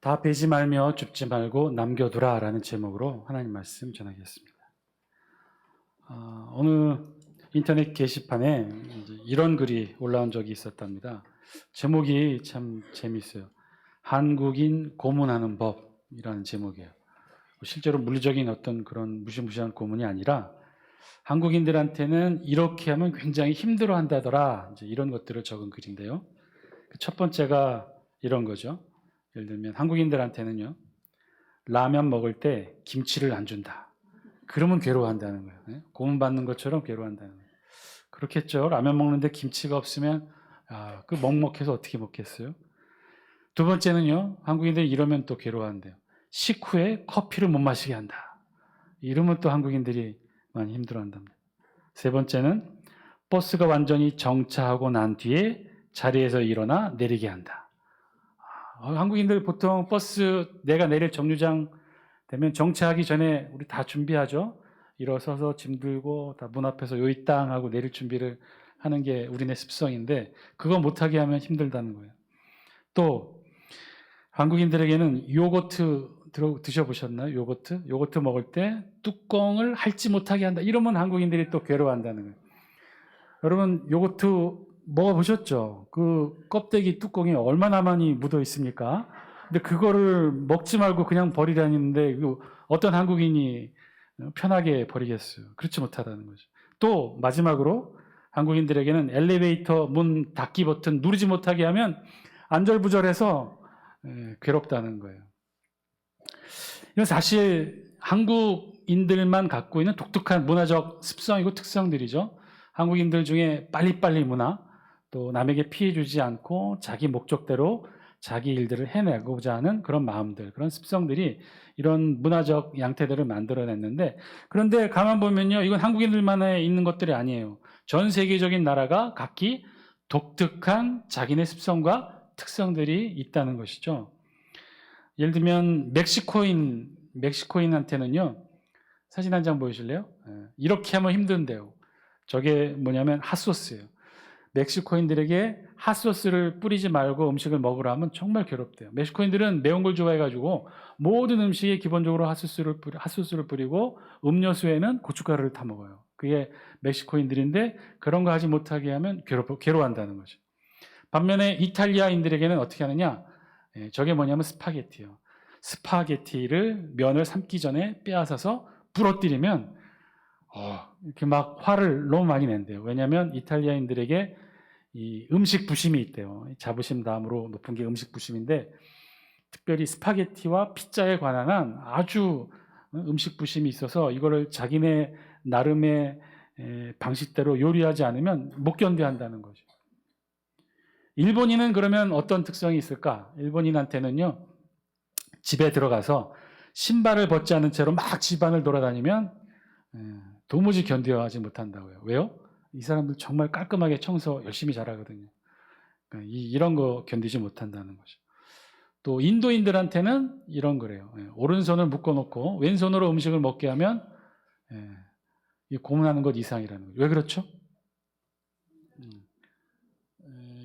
다 베지 말며 줍지 말고 남겨두라 라는 제목으로 하나님 말씀 전하겠습니다. 어느 인터넷 게시판에 이런 글이 올라온 적이 있었답니다. 제목이 참 재미있어요. 한국인 고문하는 법이라는 제목이에요. 실제로 물리적인 어떤 그런 무시무시한 고문이 아니라 한국인들한테는 이렇게 하면 굉장히 힘들어 한다더라, 이런 것들을 적은 글인데요. 첫 번째가 이런 거죠. 예를 들면 한국인들한테는요, 라면 먹을 때 김치를 안 준다. 그러면 괴로워한다는 거예요. 고문받는 것처럼 괴로워한다는 거예요. 그렇겠죠. 라면 먹는데 김치가 없으면 그 먹먹해서 어떻게 먹겠어요? 두 번째는요, 한국인들이 이러면 또 괴로워한대요. 식후에 커피를 못 마시게 한다. 이러면 또 한국인들이 많이 힘들어한답니다. 세 번째는 버스가 완전히 정차하고 난 뒤에 자리에서 일어나 내리게 한다. 한국인들 보통 버스 내가 내릴 정류장 되면 정차하기 전에 우리 다 준비하죠. 일어서서 짐 들고 다 문 앞에서 요이 땅 하고 내릴 준비를 하는 게 우리네 습성인데, 그거 못하게 하면 힘들다는 거예요. 또 한국인들에게는 요거트 드셔보셨나요? 요거트 먹을 때 뚜껑을 핥지 못하게 한다. 이러면 한국인들이 또 괴로워한다는 거예요. 여러분 요거트 먹어보셨죠? 그 껍데기 뚜껑이 얼마나 많이 묻어 있습니까? 근데 그거를 먹지 말고 그냥 버리라는데 어떤 한국인이 편하게 버리겠어요? 그렇지 못하다는 거죠. 또 마지막으로 한국인들에게는 엘리베이터 문 닫기 버튼 누르지 못하게 하면 안절부절해서 괴롭다는 거예요. 이건 사실 한국인들만 갖고 있는 독특한 문화적 습성이고 특성들이죠. 한국인들 중에 빨리빨리 문화, 또 남에게 피해 주지 않고 자기 목적대로 자기 일들을 해내고자 하는 그런 마음들, 그런 습성들이 이런 문화적 양태들을 만들어냈는데, 그런데 가만 보면요, 이건 한국인들만에 있는 것들이 아니에요. 전 세계적인 나라가 각기 독특한 자기네 습성과 특성들이 있다는 것이죠. 예를 들면 멕시코인한테는요, 사진 한 장 보여주실래요? 이렇게 하면 힘든데요. 저게 뭐냐면 핫소스예요. 멕시코인들에게 핫소스를 뿌리지 말고 음식을 먹으라 하면 정말 괴롭대요. 멕시코인들은 매운 걸 좋아해가지고 모든 음식에 기본적으로 핫소스를 뿌리고 음료수에는 고춧가루를 타 먹어요. 그게 멕시코인들인데, 그런 거 하지 못하게 하면 괴로워한다는 거죠. 반면에 이탈리아인들에게는 어떻게 하느냐? 저게 뭐냐면 스파게티예요. 스파게티를 면을 삶기 전에 빼앗아서 부러뜨리면 이렇게 막 화를 너무 많이 낸대요. 왜냐하면 이탈리아인들에게 이 음식 부심이 있대요. 자부심 다음으로 높은 게 음식 부심인데, 특별히 스파게티와 피자에 관한 한 아주 음식 부심이 있어서 이거를 자기네 나름의 방식대로 요리하지 않으면 못 견뎌한다는 거죠. 일본인은 그러면 어떤 특성이 있을까? 일본인한테는요, 집에 들어가서 신발을 벗지 않은 채로 막 집안을 돌아다니면 도무지 견뎌하지 못한다고요. 왜요? 이 사람들 정말 깔끔하게 청소 열심히 잘하거든요. 그러니까 이런 거 견디지 못한다는 거죠. 또 인도인들한테는 이런 거래요. 오른손을 묶어놓고 왼손으로 음식을 먹게 하면 고문하는 것 이상이라는 거죠. 왜 그렇죠?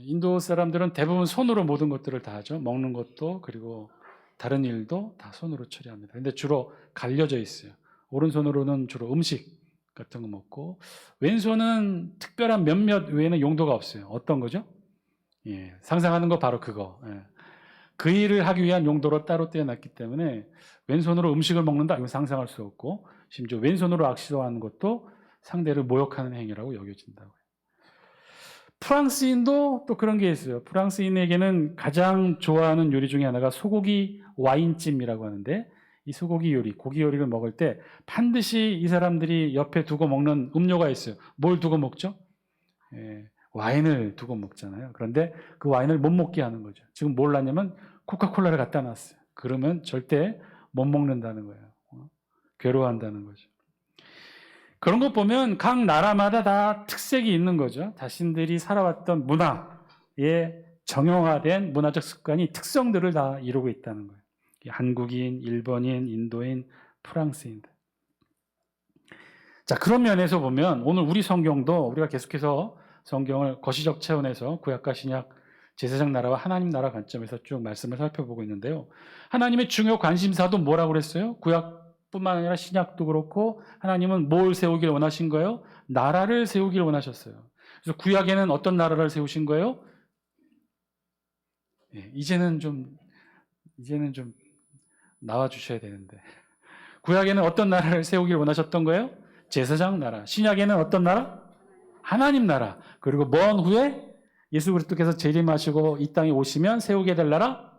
인도 사람들은 대부분 손으로 모든 것들을 다 하죠. 먹는 것도, 그리고 다른 일도 다 손으로 처리합니다. 근데 주로 갈려져 있어요. 오른손으로는 주로 음식 같은 거 먹고, 왼손은 특별한 몇몇 외에는 용도가 없어요. 어떤 거죠? 상상하는 거 바로 그거. 그 일을 하기 위한 용도로 따로 떼어놨기 때문에 왼손으로 음식을 먹는다, 이거 상상할 수 없고, 심지어 왼손으로 악시도하는 것도 상대를 모욕하는 행위라고 여겨진다고요. 프랑스인도 또 그런 게 있어요. 프랑스인에게는 가장 좋아하는 요리 중에 하나가 소고기 와인찜이라고 하는데, 이 소고기 요리, 고기 요리를 먹을 때 반드시 이 사람들이 옆에 두고 먹는 음료가 있어요. 뭘 두고 먹죠? 와인을 두고 먹잖아요. 그런데 그 와인을 못 먹게 하는 거죠. 지금 뭘 하냐면 코카콜라를 갖다 놨어요. 그러면 절대 못 먹는다는 거예요. 괴로워한다는 거죠. 그런 거 보면 각 나라마다 다 특색이 있는 거죠. 자신들이 살아왔던 문화에 정형화된 문화적 습관이 특성들을 다 이루고 있다는 거예요. 한국인, 일본인, 인도인, 프랑스인들. 자, 그런 면에서 보면 오늘 우리 성경도, 우리가 계속해서 성경을 거시적 차원에서 구약과 신약 제사장 나라와 하나님 나라 관점에서 쭉 말씀을 살펴보고 있는데요. 하나님의 중요 관심사도 뭐라고 그랬어요? 구약뿐만 아니라 신약도 그렇고 하나님은 뭘 세우길 원하신 거예요? 나라를 세우길 원하셨어요. 그래서 구약에는 어떤 나라를 세우신 거예요? 이제는 좀 나와 주셔야 되는데. 구약에는 어떤 나라를 세우길 원하셨던 거예요? 제사장 나라. 신약에는 어떤 나라? 하나님 나라. 그리고 먼 후에 예수 그리스도께서 재림하시고 이 땅에 오시면 세우게 될 나라?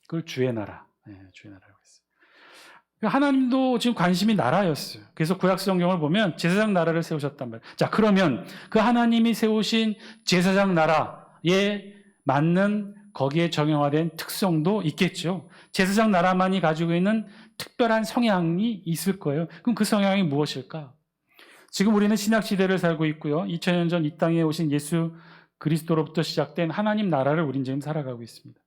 그걸 주의 나라. 주의 나라라고 했어요. 하나님도 지금 관심이 나라였어요. 그래서 구약 성경을 보면 제사장 나라를 세우셨단 말이에요. 자, 그러면 그 하나님이 세우신 제사장 나라에 맞는 거기에 정형화된 특성도 있겠죠. 제사장 나라만이 가지고 있는 특별한 성향이 있을 거예요. 그럼 그 성향이 무엇일까? 지금 우리는 신약 시대를 살고 있고요. 2000년 전 이 땅에 오신 예수 그리스도로부터 시작된 하나님 나라를 우린 지금 살아가고 있습니다.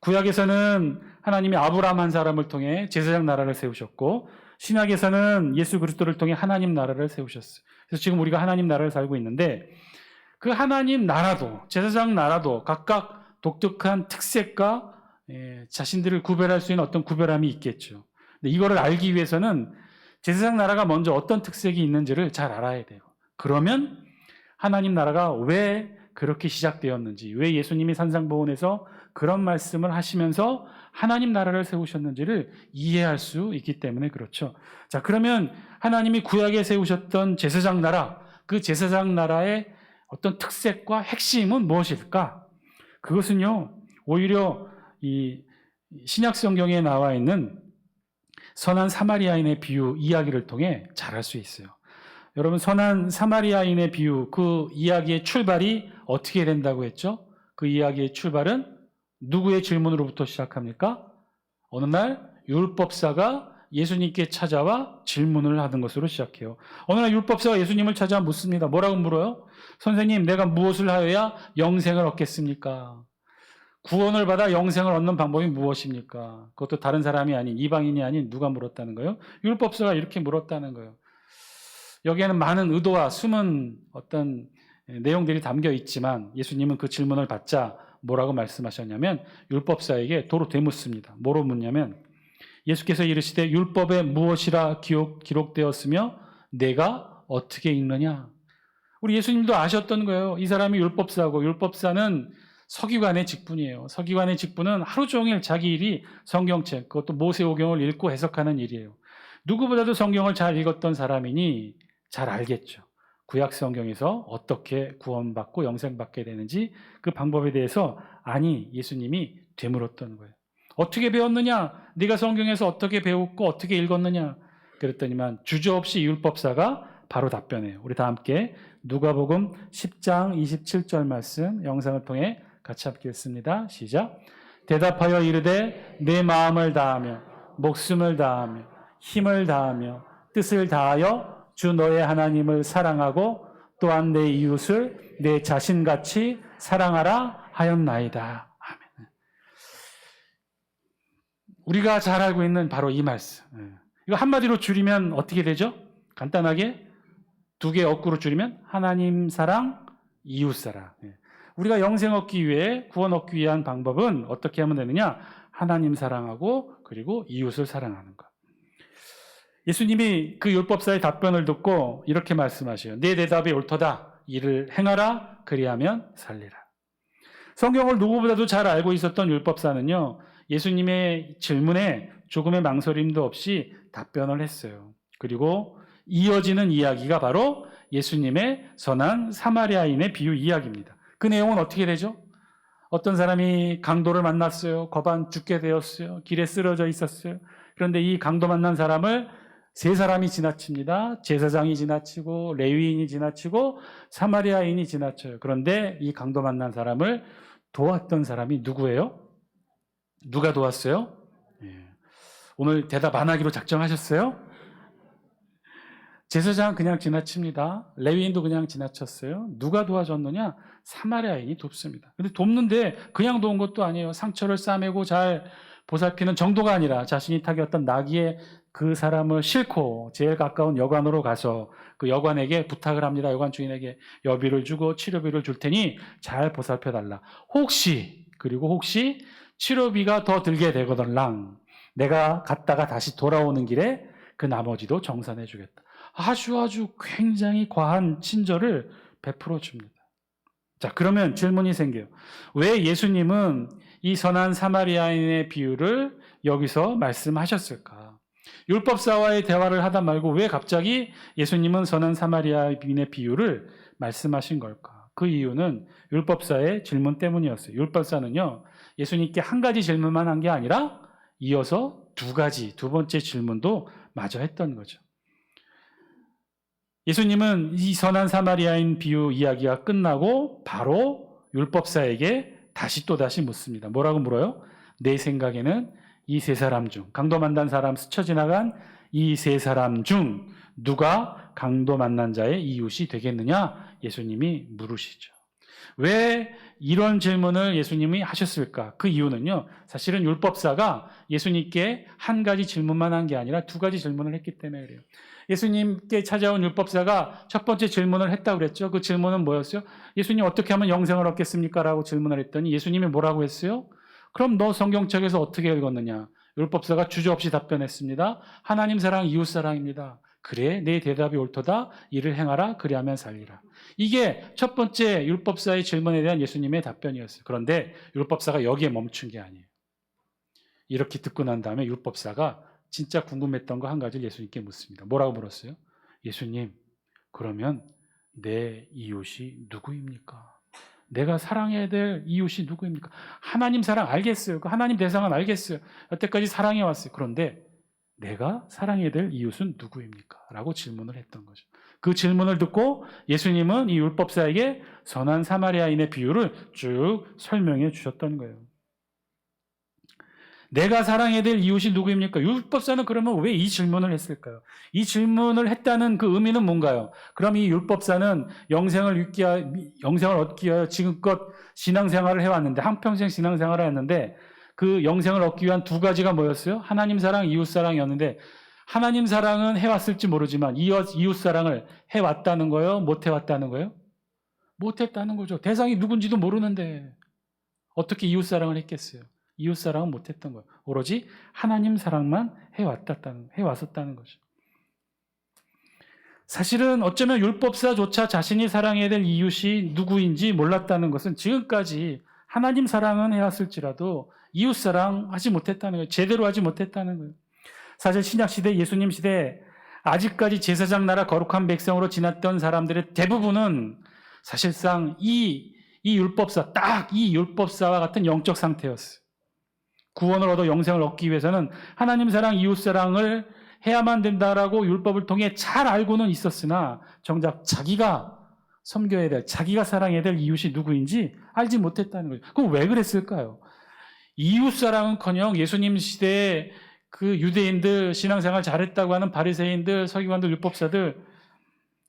구약에서는 하나님이 아브라함 한 사람을 통해 제사장 나라를 세우셨고, 신약에서는 예수 그리스도를 통해 하나님 나라를 세우셨어요. 그래서 지금 우리가 하나님 나라를 살고 있는데, 그 하나님 나라도 제사장 나라도 각각 독특한 특색과 자신들을 구별할 수 있는 어떤 구별함이 있겠죠. 근데 이거를 알기 위해서는 제사장 나라가 먼저 어떤 특색이 있는지를 잘 알아야 돼요. 그러면 하나님 나라가 왜 그렇게 시작되었는지, 왜 예수님이 산상보훈에서 그런 말씀을 하시면서 하나님 나라를 세우셨는지를 이해할 수 있기 때문에 그렇죠. 자, 그러면 하나님이 구약에 세우셨던 제사장 나라, 그 제사장 나라의 어떤 특색과 핵심은 무엇일까? 그것은요, 오히려 이 신약 성경에 나와 있는 선한 사마리아인의 비유 이야기를 통해 잘 알 수 있어요. 여러분, 선한 사마리아인의 비유, 그 이야기의 출발이 어떻게 된다고 했죠? 그 이야기의 출발은 누구의 질문으로부터 시작합니까? 어느 날 율법사가 예수님께 찾아와 질문을 하는 것으로 시작해요. 어느 날 율법사가 예수님을 찾아와 묻습니다. 뭐라고 물어요? 선생님, 내가 무엇을 하여야 영생을 얻겠습니까? 구원을 받아 영생을 얻는 방법이 무엇입니까? 그것도 다른 사람이 아닌, 이방인이 아닌 누가 물었다는 거예요? 율법사가 이렇게 물었다는 거예요. 여기에는 많은 의도와 숨은 어떤 내용들이 담겨 있지만 예수님은 그 질문을 받자 뭐라고 말씀하셨냐면 율법사에게 도로 되묻습니다. 뭐로 묻냐면 예수께서 이르시되 율법에 무엇이라 기록되었으며 내가 어떻게 읽느냐? 우리 예수님도 아셨던 거예요. 이 사람이 율법사고, 율법사는 서기관의 직분이에요. 서기관의 직분은 하루 종일 자기 일이 성경책, 그것도 모세오경을 읽고 해석하는 일이에요. 누구보다도 성경을 잘 읽었던 사람이니 잘 알겠죠. 구약 성경에서 어떻게 구원받고 영생받게 되는지 그 방법에 대해서 아니 예수님이 되물었던 거예요. 어떻게 배웠느냐? 네가 성경에서 어떻게 배웠고 어떻게 읽었느냐? 그랬더니만 주저없이 율법사가 바로 답변해요. 우리 다 함께 누가복음 10장 27절 말씀 영상을 통해 같이 함께 읽습니다. 시작. 대답하여 이르되 내 마음을 다하며 목숨을 다하며 힘을 다하며 뜻을 다하여 주 너의 하나님을 사랑하고 또한 내 이웃을 내 자신같이 사랑하라 하였나이다. 아멘. 우리가 잘 알고 있는 바로 이 말씀. 이거 한마디로 줄이면 어떻게 되죠? 간단하게 두 개 어구로 줄이면 하나님 사랑, 이웃 사랑. 우리가 영생 얻기 위해 구원 얻기 위한 방법은 어떻게 하면 되느냐? 하나님 사랑하고 그리고 이웃을 사랑하는 것. 예수님이 그 율법사의 답변을 듣고 이렇게 말씀하셔요. 내 대답이 옳도다. 이를 행하라. 그리하면 살리라. 성경을 누구보다도 잘 알고 있었던 율법사는요. 예수님의 질문에 조금의 망설임도 없이 답변을 했어요. 그리고 이어지는 이야기가 바로 예수님의 선한 사마리아인의 비유 이야기입니다. 그 내용은 어떻게 되죠? 어떤 사람이 강도를 만났어요. 거반 죽게 되었어요. 길에 쓰러져 있었어요. 그런데 이 강도 만난 사람을 세 사람이 지나칩니다. 제사장이 지나치고 레위인이 지나치고 사마리아인이 지나쳐요. 그런데 이 강도 만난 사람을 도왔던 사람이 누구예요? 누가 도왔어요? 오늘 대답 안 하기로 작정하셨어요? 제사장은 그냥 지나칩니다. 레위인도 그냥 지나쳤어요. 누가 도와줬느냐? 사마리아인이 돕습니다. 근데 돕는데 그냥 도운 것도 아니에요. 상처를 싸매고 잘 보살피는 정도가 아니라 자신이 타격했던 나귀의 그 사람을 싣고 제일 가까운 여관으로 가서 그 여관에게 부탁을 합니다. 여관 주인에게 여비를 주고 치료비를 줄 테니 잘 보살펴달라. 혹시 치료비가 더 들게 되거들랑 내가 갔다가 다시 돌아오는 길에 그 나머지도 정산해 주겠다. 아주 굉장히 과한 친절을 베풀어 줍니다. 자, 그러면 질문이 생겨요. 왜 예수님은 이 선한 사마리아인의 비유를 여기서 말씀하셨을까? 율법사와의 대화를 하다 말고 왜 갑자기 예수님은 선한 사마리아인의 비유를 말씀하신 걸까? 그 이유는 율법사의 질문 때문이었어요. 율법사는요, 예수님께 한 가지 질문만 한 게 아니라 이어서 두 번째 질문도 마저 했던 거죠. 예수님은 이 선한 사마리아인 비유 이야기가 끝나고 바로 율법사에게 다시 묻습니다. 뭐라고 물어요? 내 생각에는 이 세 사람 중, 강도 만난 사람 스쳐 지나간 이 세 사람 중 누가 강도 만난 자의 이웃이 되겠느냐? 예수님이 물으시죠. 왜 이런 질문을 예수님이 하셨을까? 그 이유는요, 사실은 율법사가 예수님께 한 가지 질문만 한 게 아니라 두 가지 질문을 했기 때문에 그래요. 예수님께 찾아온 율법사가 첫 번째 질문을 했다고 그랬죠. 그 질문은 뭐였어요? 예수님 어떻게 하면 영생을 얻겠습니까? 라고 질문을 했더니 예수님이 뭐라고 했어요? 그럼 너 성경책에서 어떻게 읽었느냐? 율법사가 주저없이 답변했습니다. 하나님 사랑, 이웃 사랑입니다. 그래, 내 대답이 옳도다. 이를 행하라. 그리하면 살리라. 이게 첫 번째 율법사의 질문에 대한 예수님의 답변이었어요. 그런데 율법사가 여기에 멈춘 게 아니에요. 이렇게 듣고 난 다음에 율법사가 진짜 궁금했던 거 한 가지를 예수님께 묻습니다. 뭐라고 물었어요? 예수님, 그러면 내 이웃이 누구입니까? 내가 사랑해야 될 이웃이 누구입니까? 하나님 사랑 알겠어요. 그 하나님 대상은 알겠어요. 여태까지 사랑해왔어요. 그런데 내가 사랑해야 될 이웃은 누구입니까? 라고 질문을 했던 거죠. 그 질문을 듣고 예수님은 이 율법사에게 선한 사마리아인의 비유를 쭉 설명해 주셨던 거예요. 내가 사랑해야 될 이웃이 누구입니까? 율법사는 그러면 왜 이 질문을 했을까요? 이 질문을 했다는 그 의미는 뭔가요? 그럼 이 율법사는 영생을 얻기 위하여 지금껏 신앙생활을 해왔는데, 한평생 신앙생활을 했는데, 그 영생을 얻기 위한 두 가지가 뭐였어요? 하나님 사랑, 이웃 사랑이었는데, 하나님 사랑은 해왔을지 모르지만 이웃 사랑을 해왔다는 거예요? 못 해왔다는 거예요? 못 했다는 거죠. 대상이 누군지도 모르는데 어떻게 이웃 사랑을 했겠어요? 이웃 사랑은 못 했던 거예요. 오로지 하나님 사랑만 해왔었다는 거죠. 사실은 어쩌면 율법사조차 자신이 사랑해야 될 이웃이 누구인지 몰랐다는 것은 지금까지 하나님 사랑은 해왔을지라도 이웃 사랑 하지 못했다는 거예요. 제대로 하지 못했다는 거예요. 사실 신약시대, 예수님 시대 아직까지 제사장 나라 거룩한 백성으로 지났던 사람들의 대부분은 사실상 이 율법사와 같은 영적 상태였어요. 구원을 얻어 영생을 얻기 위해서는 하나님 사랑, 이웃 사랑을 해야만 된다라고 율법을 통해 잘 알고는 있었으나 정작 자기가 섬겨야 될, 자기가 사랑해야 될 이웃이 누구인지 알지 못했다는 거죠. 그럼 왜 그랬을까요? 이웃 사랑은커녕 예수님 시대에 그 유대인들 신앙생활 잘했다고 하는 바리새인들, 서기관들, 율법사들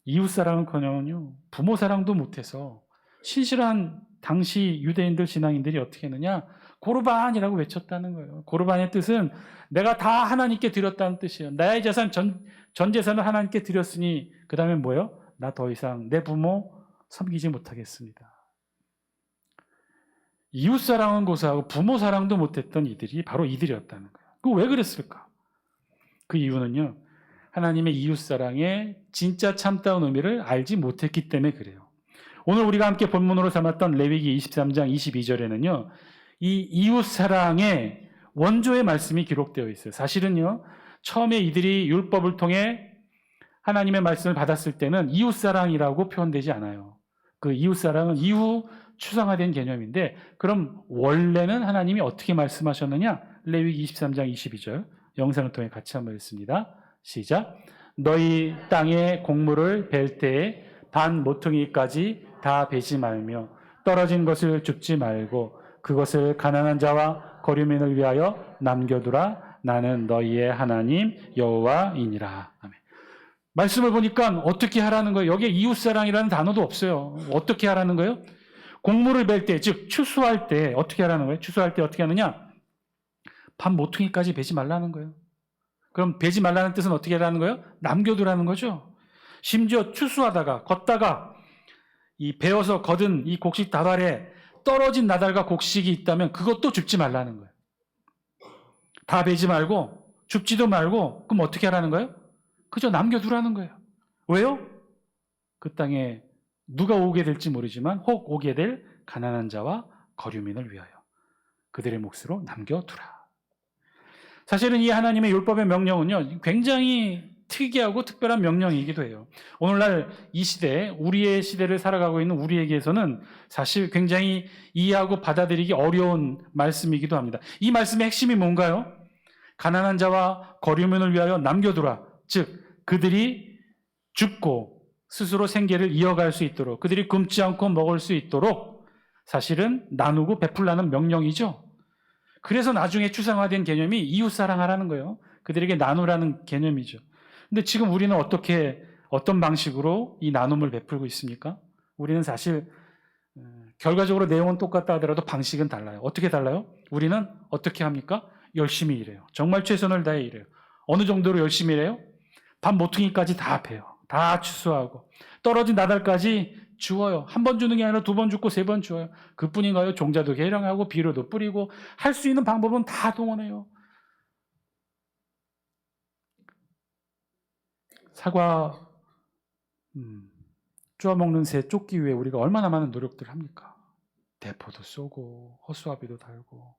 이웃 사랑은커녕요 부모 사랑도 못해서 신실한 당시 유대인들 신앙인들이 어떻게 했느냐? 고르반이라고 외쳤다는 거예요. 고르반의 뜻은 내가 다 하나님께 드렸다는 뜻이에요. 나의 재산 전 재산을 하나님께 드렸으니 그 다음에 뭐예요? 나 더 이상 내 부모 섬기지 못하겠습니다. 이웃 사랑은 고사하고 부모 사랑도 못했던 이들이 바로 이들이었다는 거예요. 그 왜 그랬을까? 그 이유는요, 하나님의 이웃 사랑의 진짜 참다운 의미를 알지 못했기 때문에 그래요. 오늘 우리가 함께 본문으로 삼았던 레위기 23장 22절에는요, 이 이웃 사랑의 원조의 말씀이 기록되어 있어요. 사실은요, 처음에 이들이 율법을 통해 하나님의 말씀을 받았을 때는 이웃 사랑이라고 표현되지 않아요. 그 이웃 사랑은 이후 추상화된 개념인데, 그럼 원래는 하나님이 어떻게 말씀하셨느냐? 레위기 23장 22절 영상을 통해 같이 한번 읽습니다. 시작. 너희 땅에 곡물을 벨 때에 반 모퉁이까지 다 베지 말며 떨어진 것을 줍지 말고 그것을 가난한 자와 거류민을 위하여 남겨두라. 나는 너희의 하나님 여호와이니라. 아멘. 말씀을 보니까 어떻게 하라는 거예요? 여기에 이웃사랑이라는 단어도 없어요. 어떻게 하라는 거예요? 곡물을 벨 때, 즉 추수할 때 어떻게 하라는 거예요? 추수할 때 어떻게 하느냐? 밥 모퉁이까지 베지 말라는 거예요. 그럼 베지 말라는 뜻은 어떻게 하라는 거예요? 남겨두라는 거죠. 심지어 추수하다가 걷다가 이 베어서 거둔 이 곡식 다발에 떨어진 나달과 곡식이 있다면 그것도 줍지 말라는 거예요. 다 베지 말고 줍지도 말고 그럼 어떻게 하라는 거예요? 그저 남겨두라는 거예요. 왜요? 그 땅에 누가 오게 될지 모르지만 혹 오게 될 가난한 자와 거류민을 위하여 그들의 몫으로 남겨두라. 사실은 이 하나님의 율법의 명령은요, 굉장히 특이하고 특별한 명령이기도 해요. 오늘날 이 시대, 우리의 시대를 살아가고 있는 우리에게서는 사실 굉장히 이해하고 받아들이기 어려운 말씀이기도 합니다. 이 말씀의 핵심이 뭔가요? 가난한 자와 거류민을 위하여 남겨두라. 즉 그들이 죽고 스스로 생계를 이어갈 수 있도록, 그들이 굶지 않고 먹을 수 있도록 사실은 나누고 베풀라는 명령이죠. 그래서 나중에 추상화된 개념이 이웃사랑하라는 거예요. 그들에게 나누라는 개념이죠. 근데 지금 우리는 어떤 방식으로 이 나눔을 베풀고 있습니까? 우리는 사실 결과적으로 내용은 똑같다 하더라도 방식은 달라요. 어떻게 달라요? 우리는 어떻게 합니까? 열심히 일해요. 정말 최선을 다해 일해요. 어느 정도로 열심히 일해요? 밥 모퉁이까지 다 베요. 다 추수하고 떨어진 나달까지 주어요. 한 번 주는 게 아니라 2번 줍고 3번 주어요. 그뿐인가요? 종자도 개량하고 비료도 뿌리고 할 수 있는 방법은 다 동원해요. 사과 쪼아 먹는 새 쫓기 위해 우리가 얼마나 많은 노력들을 합니까? 대포도 쏘고 허수아비도 달고.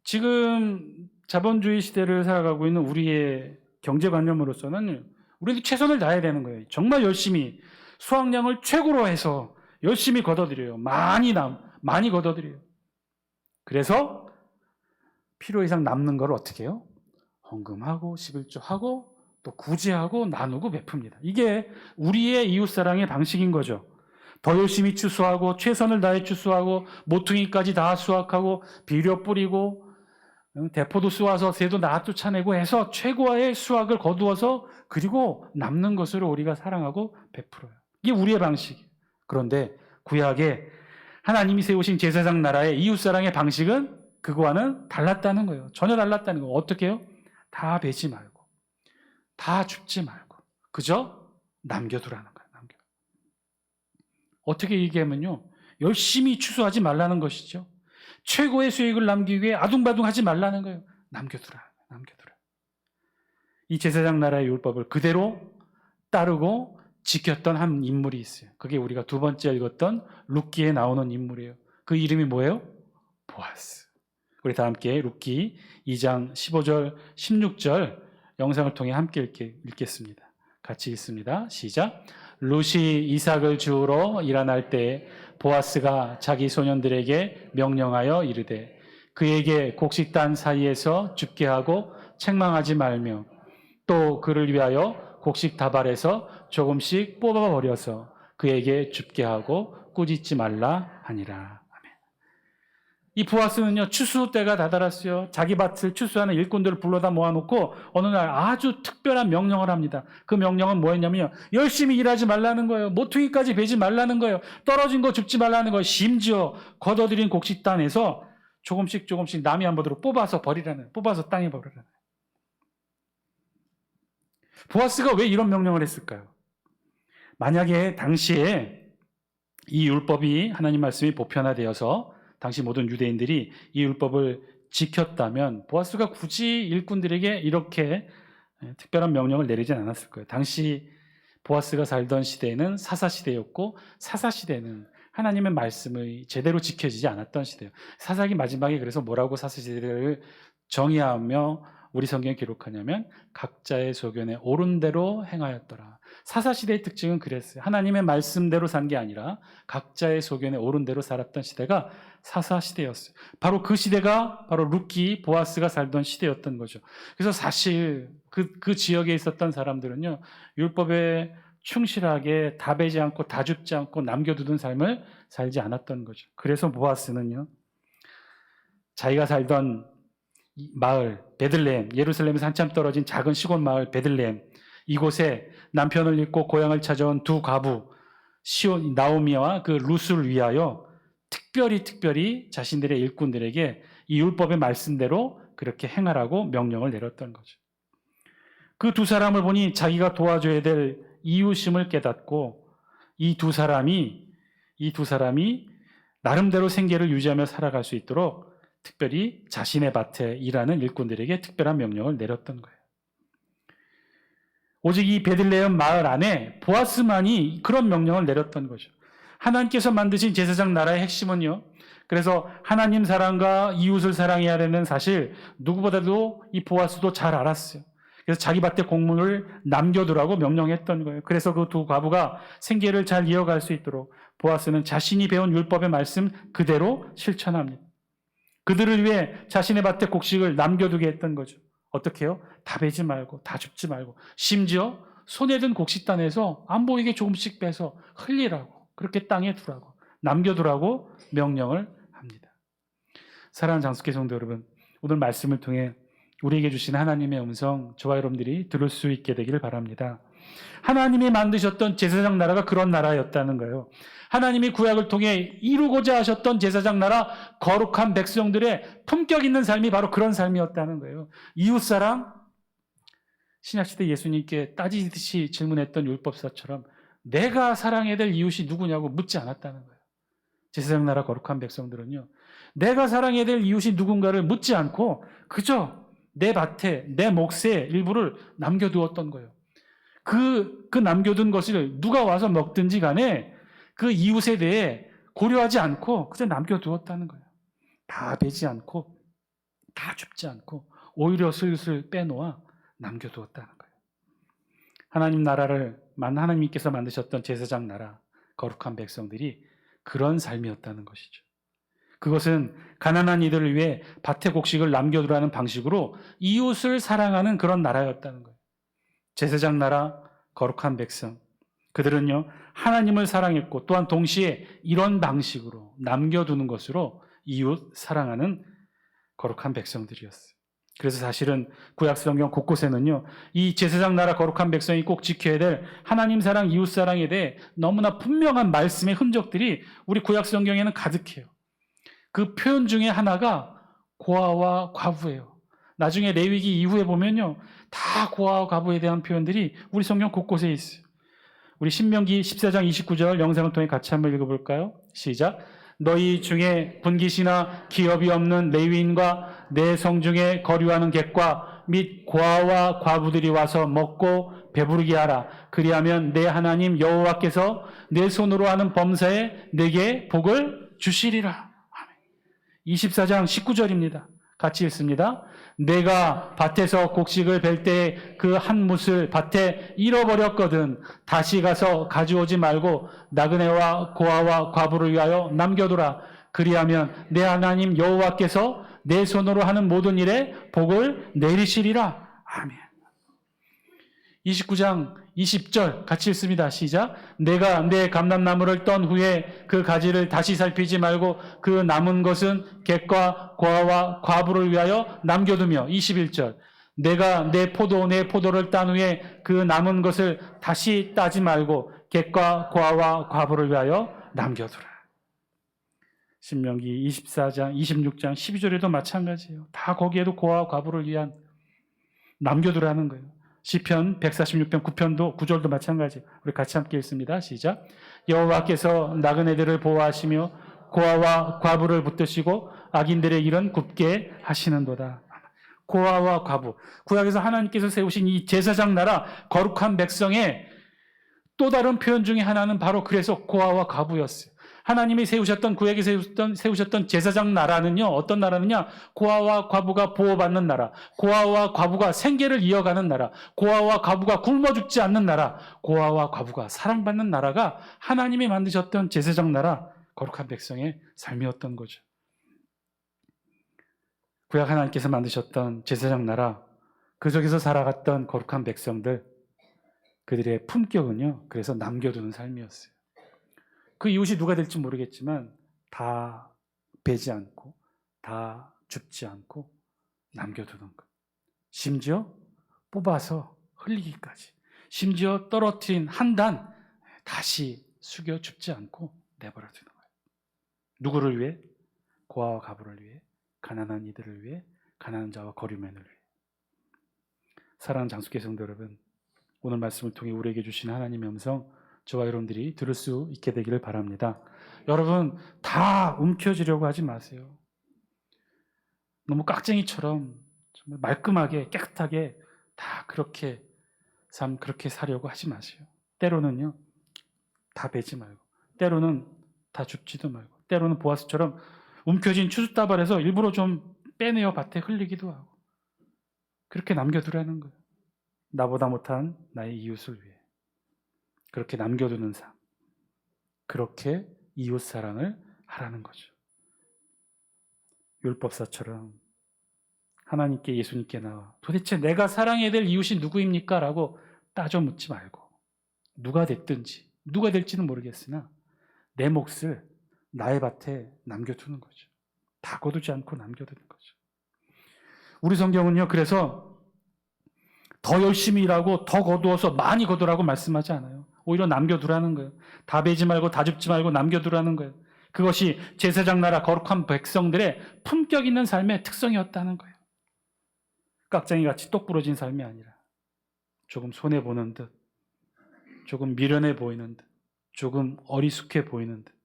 지금 자본주의 시대를 살아가고 있는 우리의 경제관념으로서는 우리는 최선을 다해야 되는 거예요. 정말 열심히 수확량을 최고로 해서 열심히 걷어들여요. 많이 걷어들여요. 그래서 필요 이상 남는 걸 어떻게 해요? 헌금하고 11조하고 또 구제하고 나누고 베풉니다. 이게 우리의 이웃사랑의 방식인 거죠. 더 열심히 추수하고 최선을 다해 추수하고 모퉁이까지 다 수확하고 비료 뿌리고 대포도 쏘아서 새도 나 쫓아내고 해서 최고의 수확을 거두어서 그리고 남는 것으로 우리가 사랑하고 베풀어요. 이게 우리의 방식이에요. 그런데 구약에 하나님이 세우신 제사장 나라의 이웃사랑의 방식은 그거와는 달랐다는 거예요. 전혀 달랐다는 거예요. 어떻게 해요? 다 베지 말고 다 줍지 말고 그저 남겨두라는 거예요. 어떻게 얘기하면요, 열심히 추수하지 말라는 것이죠. 최고의 수익을 남기기 위해 아둥바둥하지 말라는 거예요. 남겨두라. 이 제사장 나라의 율법을 그대로 따르고 지켰던 한 인물이 있어요. 그게 우리가 2번째 읽었던 룻기에 나오는 인물이에요. 그 이름이 뭐예요? 보아스. 우리 다 함께 룻기 2장 15절 16절 영상을 통해 함께 읽겠습니다. 같이 읽습니다. 시작. 룻이 이삭을 주우러 일어날 때 보아스가 자기 소년들에게 명령하여 이르되 그에게 곡식단 사이에서 줍게 하고 책망하지 말며 또 그를 위하여 곡식 다발에서 조금씩 뽑아버려서 그에게 줍게 하고 꾸짖지 말라 하니라. 아멘. 이 보아스는요, 추수 때가 다다랐어요. 자기 밭을 추수하는 일꾼들을 불러다 모아놓고 어느 날 아주 특별한 명령을 합니다. 그 명령은 뭐였냐면요, 열심히 일하지 말라는 거예요. 모퉁이까지 베지 말라는 거예요. 떨어진 거 줍지 말라는 거예요. 심지어 걷어들인 곡식단에서 조금씩 남이 한 번으로 뽑아서 땅에 버리라는. 보아스가 왜 이런 명령을 했을까요? 만약에 당시에 이 율법이, 하나님 말씀이 보편화되어서 당시 모든 유대인들이 이 율법을 지켰다면 보아스가 굳이 일꾼들에게 이렇게 특별한 명령을 내리진 않았을 거예요. 당시 보아스가 살던 시대는 사사시대였고, 사사시대는 하나님의 말씀이 제대로 지켜지지 않았던 시대예요. 사사기 마지막에 그래서 뭐라고 사사시대를 정의하며 우리 성경에 기록하냐면 각자의 소견에 옳은 대로 행하였더라. 사사시대의 특징은 그랬어요. 하나님의 말씀대로 산 게 아니라 각자의 소견에 옳은 대로 살았던 시대가 사사시대였어요. 바로 그 시대가 바로 룻기, 보아스가 살던 시대였던 거죠. 그래서 사실 그 지역에 있었던 사람들은요, 율법에 충실하게 다 베지 않고 다 줍지 않고 남겨두던 삶을 살지 않았던 거죠. 그래서 보아스는요, 자기가 살던 마을 베들레헴, 예루살렘에서 한참 떨어진 작은 시골 마을 베들레헴, 이곳에 남편을 잃고 고향을 찾아온 두 과부 나오미와 그 룻을 위하여 특별히 자신들의 일꾼들에게 이 율법의 말씀대로 그렇게 행하라고 명령을 내렸던 거죠. 그 두 사람을 보니 자기가 도와줘야 될 이웃임을 깨닫고 이 두 사람이 나름대로 생계를 유지하며 살아갈 수 있도록 특별히 자신의 밭에 일하는 일꾼들에게 특별한 명령을 내렸던 거예요. 오직 이 베들레헴 마을 안에 보아스만이 그런 명령을 내렸던 거죠. 하나님께서 만드신 제사장 나라의 핵심은요, 그래서 하나님 사랑과 이웃을 사랑해야 되는 사실 누구보다도 이 보아스도 잘 알았어요. 그래서 자기 밭에 곡물을 남겨두라고 명령했던 거예요. 그래서 그 두 과부가 생계를 잘 이어갈 수 있도록 보아스는 자신이 배운 율법의 말씀 그대로 실천합니다. 그들을 위해 자신의 밭에 곡식을 남겨두게 했던 거죠. 어떻게 해요? 다 베지 말고, 다 줍지 말고, 심지어 손에 든 곡식단에서 안 보이게 조금씩 빼서 흘리라고, 그렇게 땅에 두라고, 남겨두라고 명령을 합니다. 사랑하는 장숙회 성도 여러분, 오늘 말씀을 통해 우리에게 주신 하나님의 음성, 저와 여러분들이 들을 수 있게 되기를 바랍니다. 하나님이 만드셨던 제사장 나라가 그런 나라였다는 거예요. 하나님이 구약을 통해 이루고자 하셨던 제사장 나라, 거룩한 백성들의 품격 있는 삶이 바로 그런 삶이었다는 거예요. 이웃사랑, 신약시대 예수님께 따지듯이 질문했던 율법사처럼 내가 사랑해야 될 이웃이 누구냐고 묻지 않았다는 거예요. 제사장 나라 거룩한 백성들은요, 내가 사랑해야 될 이웃이 누군가를 묻지 않고 그저 내 밭에, 내 몫의 일부를 남겨두었던 거예요. 그 남겨둔 것을 누가 와서 먹든지 간에 그 이웃에 대해 고려하지 않고 그저 남겨두었다는 거예요. 다 베지 않고, 다 줍지 않고, 오히려 슬슬 빼놓아 남겨두었다는 거예요. 하나님 나라를 하나님께서 만드셨던 제사장 나라, 거룩한 백성들이 그런 삶이었다는 것이죠. 그것은 가난한 이들을 위해 밭에 곡식을 남겨두라는 방식으로 이웃을 사랑하는 그런 나라였다는 거예요. 제사장 나라, 거룩한 백성, 그들은요 하나님을 사랑했고 또한 동시에 이런 방식으로 남겨두는 것으로 이웃 사랑하는 거룩한 백성들이었어요. 그래서 사실은 구약 성경 곳곳에는요 이 제사장 나라 거룩한 백성이 꼭 지켜야 될 하나님 사랑, 이웃 사랑에 대해 너무나 분명한 말씀의 흔적들이 우리 구약 성경에는 가득해요. 그 표현 중에 하나가 고아와 과부예요. 나중에 레위기 이후에 보면요 다 고아와 과부에 대한 표현들이 우리 성경 곳곳에 있어요. 우리 신명기 14장 29절 영상을 통해 같이 한번 읽어볼까요? 시작. 너희 중에 분깃이나 기업이 없는 레위인과 내 성중에 거류하는 객과 및 고아와 과부들이 와서 먹고 배부르게 하라. 그리하면 내 하나님 여호와께서 내 손으로 하는 범사에 내게 복을 주시리라. 24장 19절입니다. 같이 읽습니다. 내가 밭에서 곡식을 벨 때 그 한 뭇을 밭에 잃어버렸거든 다시 가서 가져오지 말고 나그네와 고아와 과부를 위하여 남겨두라. 그리하면 내 하나님 여호와께서 내 손으로 하는 모든 일에 복을 내리시리라. 아멘. 29장 20절 같이 읽습니다. 시작. 내가 내 감람나무를 떤 후에 그 가지를 다시 살피지 말고 그 남은 것은 객과 고아와 과부를 위하여 남겨두며 21절. 내가 내 포도를 딴 후에 그 남은 것을 다시 따지 말고 객과 고아와 과부를 위하여 남겨두라. 신명기 24장, 26장, 12절에도 마찬가지예요. 다 거기에도 고아와 과부를 위한 남겨두라는 거예요. 시편 146편 9편도 9절도 마찬가지. 우리 같이 함께 읽습니다. 시작. 여호와께서 나그네들을 보호하시며 고아와 과부를 붙드시고 악인들의 일은 굽게 하시는도다. 고아와 과부. 구약에서 하나님께서 세우신 이 제사장 나라 거룩한 백성의 또 다른 표현 중에 하나는 바로 그래서 고아와 과부였어요. 하나님이 구약에 세우셨던 제사장 나라는요, 어떤 나라느냐? 고아와 과부가 보호받는 나라, 고아와 과부가 생계를 이어가는 나라, 고아와 과부가 굶어 죽지 않는 나라, 고아와 과부가 사랑받는 나라가 하나님이 만드셨던 제사장 나라, 거룩한 백성의 삶이었던 거죠. 구약 하나님께서 만드셨던 제사장 나라, 그 속에서 살아갔던 거룩한 백성들, 그들의 품격은요, 그래서 남겨두는 삶이었어요. 그 이웃이 누가 될지 모르겠지만 다 베지 않고 다 줍지 않고 남겨두는 것. 심지어 뽑아서 흘리기까지. 심지어 떨어뜨린 한 단 다시 숙여 줍지 않고 내버려두는 거예요. 누구를 위해? 고아와 가부를 위해, 가난한 이들을 위해, 가난한 자와 거류민을 위해. 사랑하는 장수교 성도 여러분, 오늘 말씀을 통해 우리에게 주신 하나님의 음성, 저와 여러분들이 들을 수 있게 되기를 바랍니다. 여러분, 다 움켜쥐려고 하지 마세요. 너무 깍쟁이처럼 정말 말끔하게 깨끗하게 다 그렇게 그렇게 사려고 하지 마세요. 때로는요, 다 베지 말고, 때로는 다 줍지도 말고, 때로는 보아스처럼 움켜진 추수다발에서 일부러 좀 빼내어 밭에 흘리기도 하고, 그렇게 남겨두라는 거예요. 나보다 못한 나의 이웃을 위해 그렇게 남겨두는 삶, 그렇게 이웃 사랑을 하라는 거죠. 율법사처럼 하나님께, 예수님께 나와 도대체 내가 사랑해야 될 이웃이 누구입니까? 라고 따져 묻지 말고, 누가 됐든지, 누가 될지는 모르겠으나 내 몫을 나의 밭에 남겨두는 거죠. 다 거두지 않고 남겨두는 거죠. 우리 성경은요, 그래서 더 열심히 일하고 더 거두어서 많이 거두라고 말씀하지 않아요. 오히려 남겨두라는 거예요. 다 베지 말고 다 줍지 말고 남겨두라는 거예요. 그것이 제사장 나라 거룩한 백성들의 품격 있는 삶의 특성이었다는 거예요. 깍쟁이같이 똑 부러진 삶이 아니라 조금 손해보는 듯, 조금 미련해 보이는 듯, 조금 어리숙해 보이는 듯,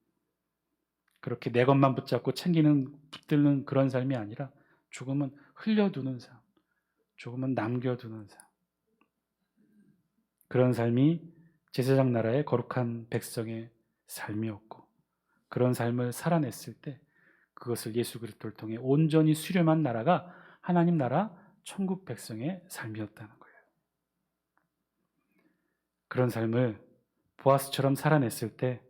그렇게 내 것만 붙잡고 붙들는 그런 삶이 아니라 조금은 흘려두는 삶, 조금은 남겨두는 삶, 그런 삶이 제사장 나라의 거룩한 백성의 삶이었고, 그런 삶을 살아냈을 때 그것을 예수 그리스도를 통해 온전히 수렴한 나라가 하나님 나라 천국 백성의 삶이었다는 거예요. 그런 삶을 보아스처럼 살아냈을 때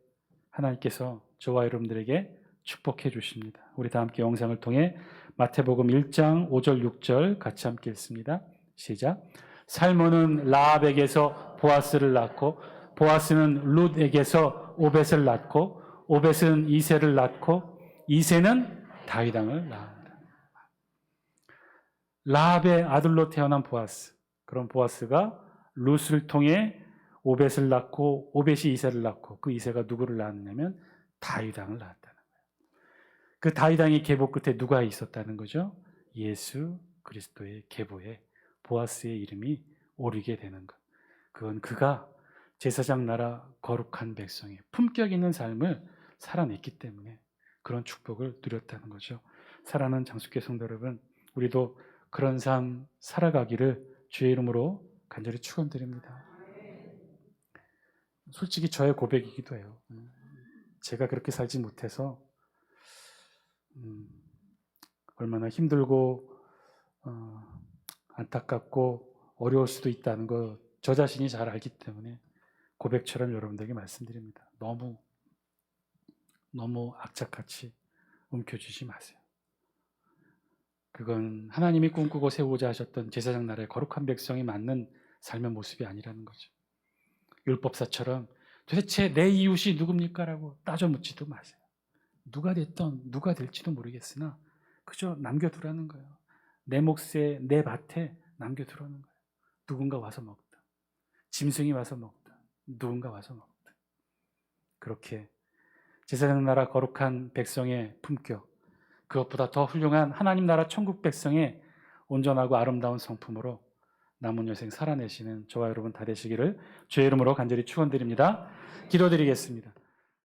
하나님께서 저와 여러분들에게 축복해 주십니다. 우리 다 함께 영상을 통해 마태복음 1장 5절 6절 같이 함께 읽습니다. 시작. 살몬은 라합에게서 보아스를 낳고, 보아스는 룻에게서 오벳을 낳고, 오벳은 이새를 낳고, 이새는 다윗 왕을 낳았다. 라합의 아들로 태어난 보아스, 그런 보아스가 룻을 통해 오벳을 낳고, 오벳이 이새를 낳고, 그 이새가 누구를 낳았냐면 다윗 왕을 낳았다는 거예요. 그 다윗 왕의 계보 끝에 누가 있었다는 거죠? 예수 그리스도의 계보에 보아스의 이름이 오르게 되는 것. 그건 그가 제사장 나라 거룩한 백성의 품격 있는 삶을 살아냈기 때문에 그런 축복을 누렸다는 거죠. 사랑하는 장수교 성도 여러분, 우리도 그런 삶 살아가기를 주의 이름으로 간절히 축원드립니다. 솔직히 저의 고백이기도 해요. 제가 그렇게 살지 못해서 얼마나 힘들고 안타깝고 어려울 수도 있다는 거 저 자신이 잘 알기 때문에 고백처럼 여러분들에게 말씀드립니다. 너무 악착같이 움켜쥐지 마세요. 그건 하나님이 꿈꾸고 세우고자 하셨던 제사장 나라의 거룩한 백성이 맞는 삶의 모습이 아니라는 거죠. 율법사처럼 도대체 내 이웃이 누굽니까? 라고 따져 묻지도 마세요. 누가 됐던 누가 될지도 모르겠으나 그저 남겨두라는 거예요. 내 몫에, 내 밭에 남겨두라는 거예요. 누군가 와서 먹다, 짐승이 와서 먹다, 누군가 와서 먹다. 그렇게 제사장 나라 거룩한 백성의 품격, 그것보다 더 훌륭한 하나님 나라 천국 백성의 온전하고 아름다운 성품으로 남은 여생 살아내시는 저와 여러분 다 되시기를 주의 이름으로 간절히 축원드립니다. 기도드리겠습니다.